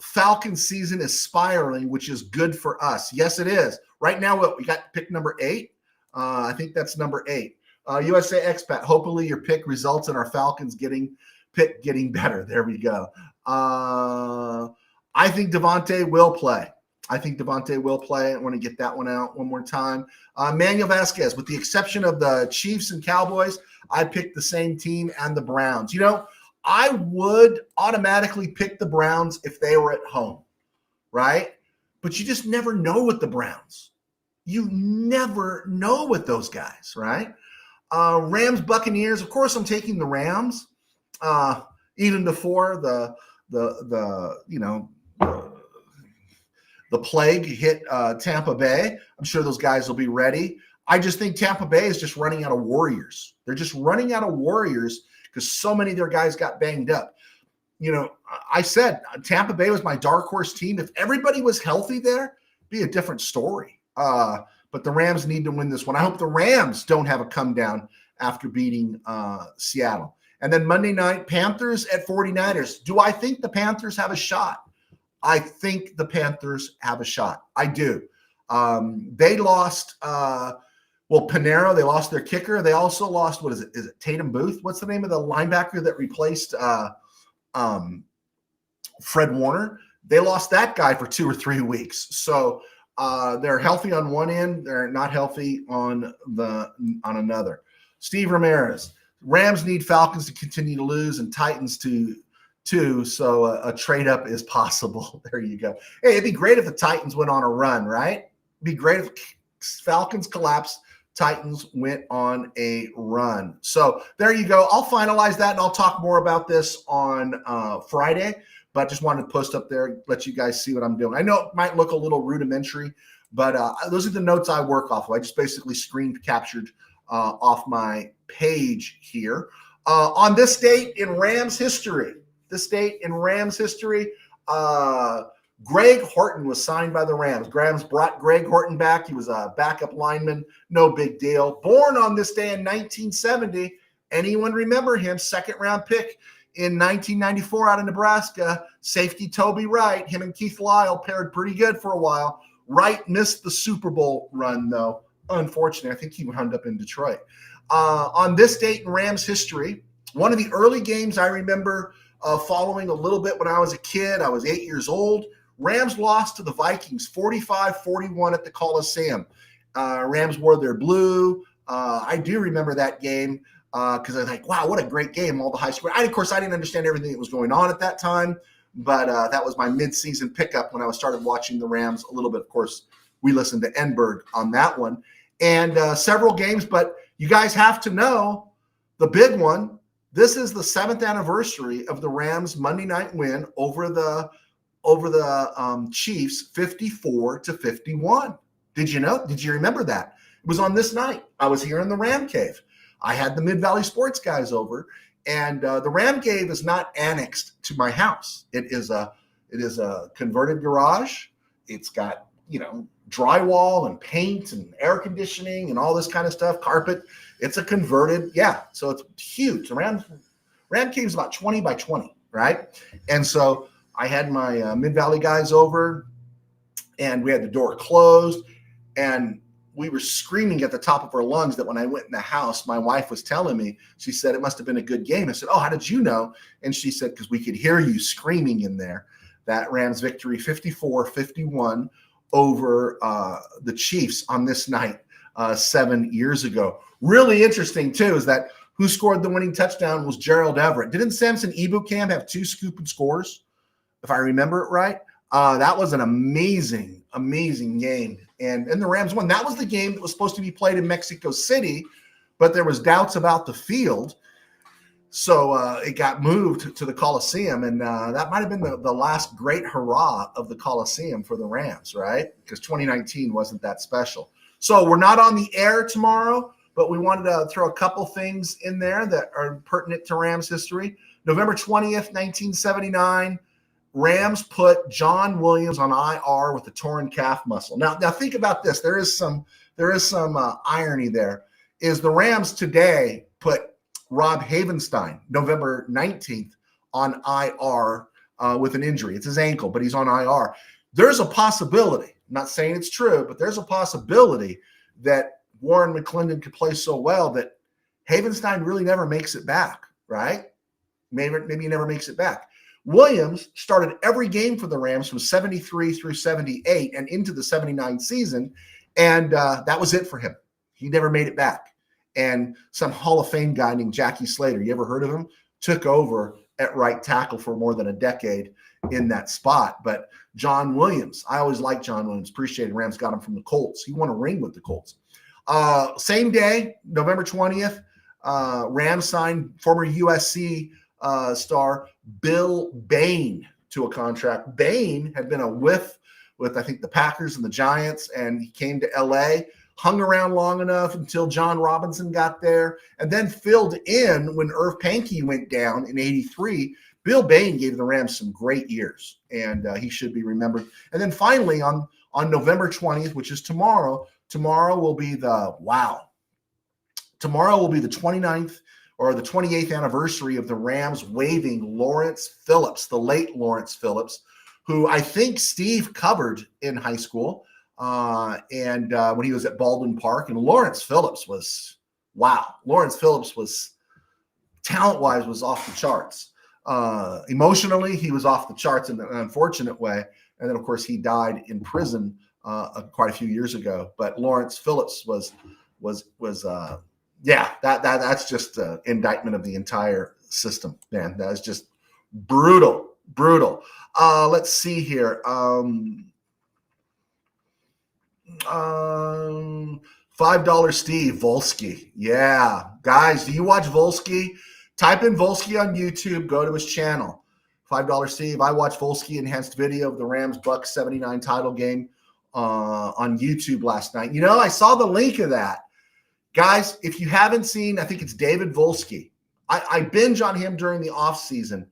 Speaker 2: Falcon season is spiraling, which is good for us. Yes, it is. Right now, we got pick number 8. I think that's number 8. USA Expat. Hopefully your pick results in our Falcons getting better. There we go. I think Devontae will play. I want to get that one out one more time. Manuel Vasquez, with the exception of the Chiefs and Cowboys, I picked the same team and the Browns. I would automatically pick the Browns if they were at home, right? But you just never know with the Browns. You never know with those guys, right? Rams, Buccaneers. Of course, I'm taking the Rams. Even before the plague hit Tampa Bay, I'm sure those guys will be ready. I just think Tampa Bay is just running out of warriors. They're just running out of warriors because so many of their guys got banged up. I said Tampa Bay was my dark horse team. If everybody was healthy there, it'd be a different story. But the Rams need to win this one. I hope the Rams don't have a come down after beating Seattle. And then Monday night, Panthers at 49ers. Do I think the Panthers have a shot? I think the Panthers have a shot. I do. They lost Panero. They lost their kicker. They also lost, what is it? Is it Tatum Booth? What's the name of the linebacker that replaced Fred Warner? They lost that guy for 2 or 3 weeks. So they're healthy on one end. They're not healthy on another. Steve Ramirez. Rams need Falcons to continue to lose and Titans to too. So a trade up is possible. There you go. Hey, it'd be great if the Titans went on a run, right? It'd be great if Falcons collapsed, Titans went on a run. So there you go. I'll finalize that and I'll talk more about this on Friday, but just wanted to post up there, let you guys see what I'm doing. I know it might look a little rudimentary, but those are the notes I work off of. I just basically screen captured off my page here. On this date in Rams history, Greg Horton was signed by the Rams. Rams brought Greg Horton back. He was a backup lineman. No big deal. Born on this day in 1970. Anyone remember him? Second-round pick in 1994 out of Nebraska. Safety Toby Wright. Him and Keith Lyle paired pretty good for a while. Wright missed the Super Bowl run, though. Unfortunately, I think he wound up in Detroit. On this date in Rams history, one of the early games I remember following a little bit when I was a kid, I was 8 years old. Rams lost to the Vikings 45-41 at the Coliseum. Rams wore their blue. I do remember that game because I was like, wow, what a great game, all the high score. Of course, I didn't understand everything that was going on at that time, but that was my mid-season pickup when I started watching the Rams a little bit. Of course, we listened to Enberg on that one. And several games, but you guys have to know the big one. This is the 7th anniversary of the Rams Monday night win over the Chiefs, 54-51. Did you know? Did you remember that? It was on this night. I was here in the Ram Cave. I had the Mid-Valley Sports guys over, and the Ram Cave is not annexed to my house. It is a converted garage. It's got, drywall and paint and air conditioning and all this kind of stuff, carpet. It's a converted, so it's huge. The Ram Cave is about 20 by 20, right? And so I had my Mid-Valley guys over, and we had the door closed, and we were screaming at the top of our lungs that when I went in the house, my wife was telling me, she said, it must have been a good game. I said, oh, how did you know? And she said, because we could hear you screaming in there. That Rams victory 54-51 over the Chiefs on this night 7 years ago. Really interesting, too, is that who scored the winning touchdown was Gerald Everett. Didn't Samson Ebukam have 2 scoop and scores, if I remember it right? That was an amazing, amazing game. And the Rams won. That was the game that was supposed to be played in Mexico City, but there was doubts about the field. So it got moved to the Coliseum, and that might have been the last great hurrah of the Coliseum for the Rams, right? Because 2019 wasn't that special. So we're not on the air tomorrow, but we wanted to throw a couple things in there that are pertinent to Rams history. November 20th, 1979, Rams put John Williams on IR with a torn calf muscle. Now think about this. There is some irony there. Is the Rams today put Rob Havenstein, November 19th, on IR with an injury. It's his ankle, but he's on IR. There's a possibility, I'm not saying it's true, but there's a possibility that Warren McClendon could play so well that Havenstein really never makes it back, right? Maybe he never makes it back. Williams started every game for the Rams from 73 through 78 and into the 79 season, and that was it for him. He never made it back. And some Hall of Fame guy named Jackie Slater, you ever heard of him? Took over at right tackle for more than a decade in that spot. But John Williams, I always liked John Williams, appreciated Rams got him from the Colts. He won a ring with the Colts. Same day, November 20th, Rams signed former USC star Bill Bain to a contract. Bain had been a whiff with, I think, the Packers and the Giants, and he came to L.A., hung around long enough until John Robinson got there, and then filled in when Irv Pankey went down in 83. Bill Bain gave the Rams some great years, and he should be remembered. And then finally, on November 20th, which is tomorrow will be the 29th or the 28th anniversary of the Rams waiving Lawrence Phillips, the late Lawrence Phillips, who I think Steve covered in high school. And when he was at Baldwin Park, and Lawrence Phillips was talent-wise was off the charts. Emotionally, he was off the charts in an unfortunate way. And then, of course, he died in prison quite a few years ago. But Lawrence Phillips that's just an indictment of the entire system, man. That is just brutal. Let's see here. $5 Steve Volsky. Yeah. Guys, do you watch Volsky? Type in Volsky on YouTube. Go to his channel. $5 Steve. I watched Volsky enhanced video of the Rams-Bucks 79 title game on YouTube last night. You know, I saw the link of that. Guys, if you haven't seen, I think it's David Volsky. I binge on him during the off season,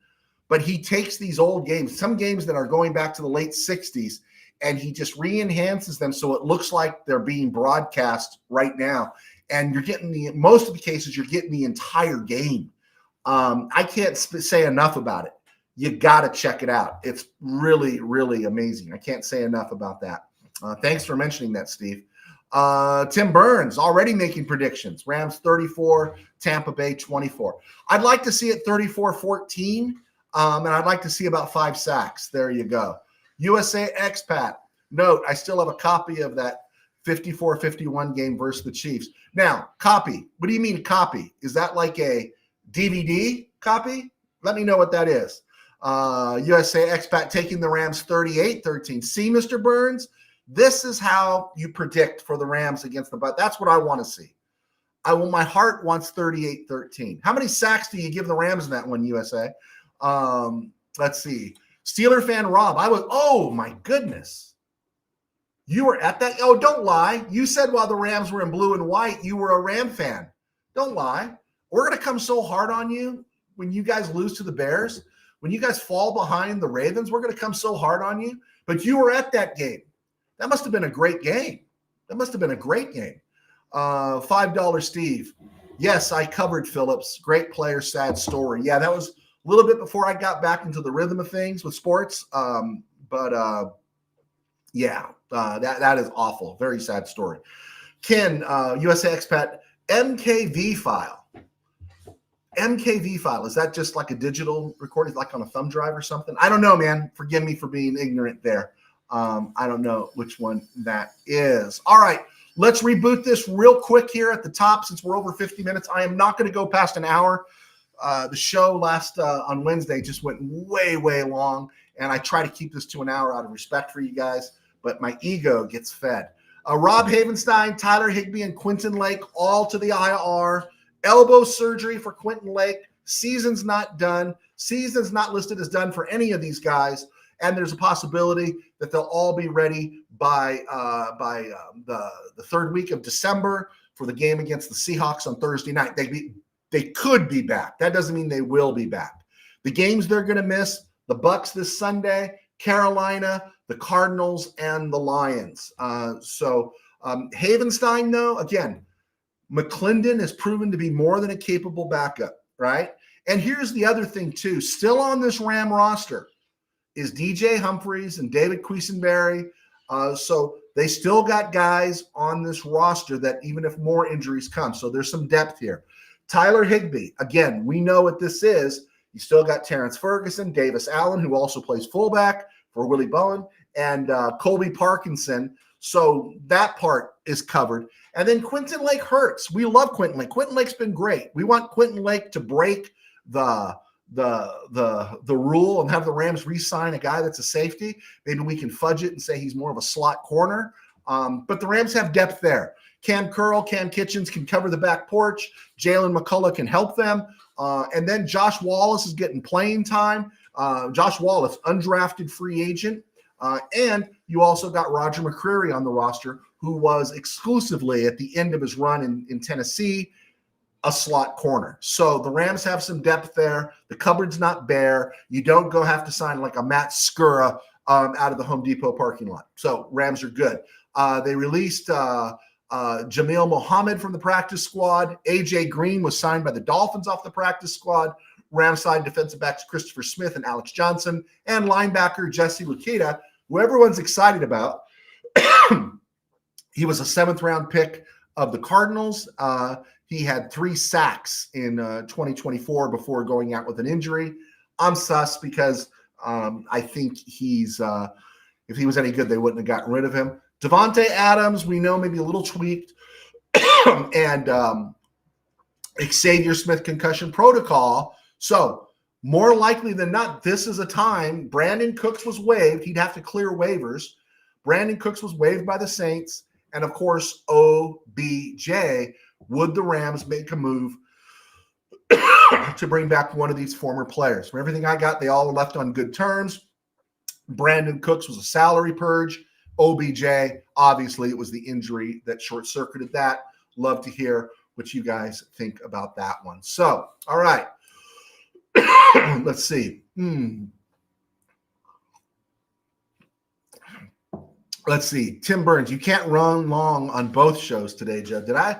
Speaker 2: but he takes these old games, some games that are going back to the late 60s, and he just re-enhances them so it looks like they're being broadcast right now. And you're getting most of the cases, you're getting the entire game. I can't say enough about it. You got to check it out. It's really, really amazing. I can't say enough about that. Thanks for mentioning that, Steve. Tim Burns already making predictions. Rams 34, Tampa Bay 24. I'd like to see it 34-14, and I'd like to see about 5 sacks. There you go. USA expat. Note, I still have a copy of that 54-51 game versus the Chiefs. Now, copy. What do you mean copy? Is that like a DVD copy? Let me know what that is. USA expat taking the Rams 38-13. See, Mr. Burns, this is how you predict for the Rams against the Bucks. That's what I want to see. My heart wants 38-13. How many sacks do you give the Rams in that one, USA? Let's see. Steeler fan Rob, oh my goodness. You were at that? Oh, don't lie. You said while the Rams were in blue and white, you were a Ram fan. Don't lie. We're going to come so hard on you when you guys lose to the Bears. When you guys fall behind the Ravens, we're going to come so hard on you. But you were at that game. That must have been a great game. $5 Steve. Yes, I covered Phillips. Great player, sad story. Yeah, that was little bit before I got back into the rhythm of things with sports. That is awful. Very sad story. Ken, USA Expat, MKV file. MKV file, is that just like a digital recording, like on a thumb drive or something? I don't know, man. Forgive me for being ignorant there. I don't know which one that is. All right, let's reboot this real quick here at the top since we're over 50 minutes. I am not going to go past an hour. The show last on Wednesday just went way, way long, and I try to keep this to an hour out of respect for you guys, but my ego gets fed. Rob Havenstein, Tyler Higbee, and Quentin Lake all to the IR. Elbow surgery for Quentin Lake. Season's not done. Season's not listed as done for any of these guys. And there's a possibility that they'll all be ready by the third week of December for the game against the Seahawks on Thursday night. They could be back. That doesn't mean they will be back. The games they're going to miss, the Bucs this Sunday, Carolina, the Cardinals, and the Lions. Havenstein, though, again, McClendon has proven to be more than a capable backup, right? And here's the other thing, too. Still on this Ram roster is DJ Humphries and David Quisenberry. So they still got guys on this roster that even if more injuries come, so there's some depth here. Tyler Higbee, again, we know what this is. You still got Terrence Ferguson, Davis Allen, who also plays fullback for Willie Bowen, and Colby Parkinson. So that part is covered. And then Quentin Lake hurts. We love Quentin Lake. Quentin Lake's been great. We want Quentin Lake to break the rule and have the Rams re-sign a guy that's a safety. Maybe we can fudge it and say he's more of a slot corner. But the Rams have depth there. Cam Curl, Cam Kitchens can cover the back porch. Jalen McCullough can help them. And then Josh Wallace is getting playing time. Josh Wallace, undrafted free agent. And you also got Roger McCreary on the roster, who was exclusively at the end of his run in Tennessee, a slot corner. So the Rams have some depth there. The cupboard's not bare. You don't have to sign like a Matt Skura out of the Home Depot parking lot. So Rams are good. They released Jamil Mohammed from the practice squad. A.J. Green was signed by the Dolphins off the practice squad. Rams signed defensive backs Christopher Smith and Alex Johnson, and linebacker Jesse Lukita, who everyone's excited about. He was a 7th-round pick of the Cardinals. He had 3 sacks in 2024 before going out with an injury. I'm sus because I think he's if he was any good, they wouldn't have gotten rid of him. Devontae Adams, we know, maybe a little tweaked. And Xavier Smith concussion protocol. So more likely than not, this is a time. Brandon Cooks was waived. He'd have to clear waivers. Brandon Cooks was waived by the Saints. And, of course, OBJ. Would the Rams make a move to bring back one of these former players? From everything I got, they all left on good terms. Brandon Cooks was a salary purge. OBJ, obviously, it was the injury that short-circuited that. Love to hear what you guys think about that one. So, all right. Let's see. Let's see. Tim Burns, you can't run long on both shows today, Joe. Did I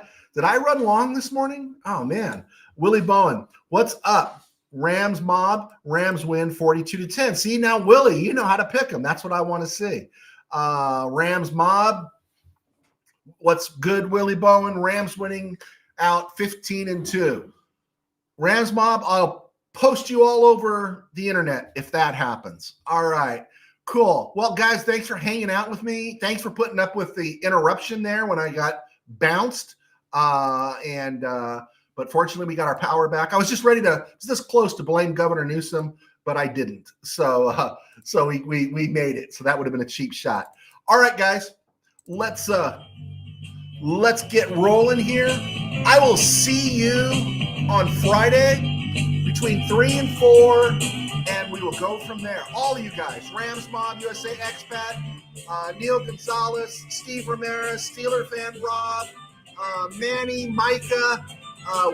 Speaker 2: run long this morning? Oh, man. Willie Bowen, what's up? Rams mob. Rams win 42-10. See, now, Willie, you know how to pick them. That's what I want to see. Rams mob. What's good, Willie Bowen? Rams winning out 15-2. Rams mob, I'll post you all over the internet if that happens. All right. Cool. Well, guys, thanks for hanging out with me. Thanks for putting up with the interruption there when I got bounced. But fortunately, we got our power back. I was just ready to, this close to blame Governor Newsom, but I didn't. So we made it. So that would have been a cheap shot. All right, guys, let's get rolling here. I will see you on Friday between 3 and 4, and we will go from there. All of you guys, Rams Mob, USA Expat, Neil Gonzalez, Steve Ramirez, Steeler fan Rob, Manny, Micah,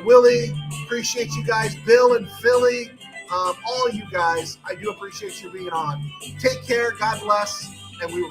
Speaker 2: Willie, appreciate you guys, Bill and Philly, all you guys, I do appreciate you being on. Take care, God bless, and we will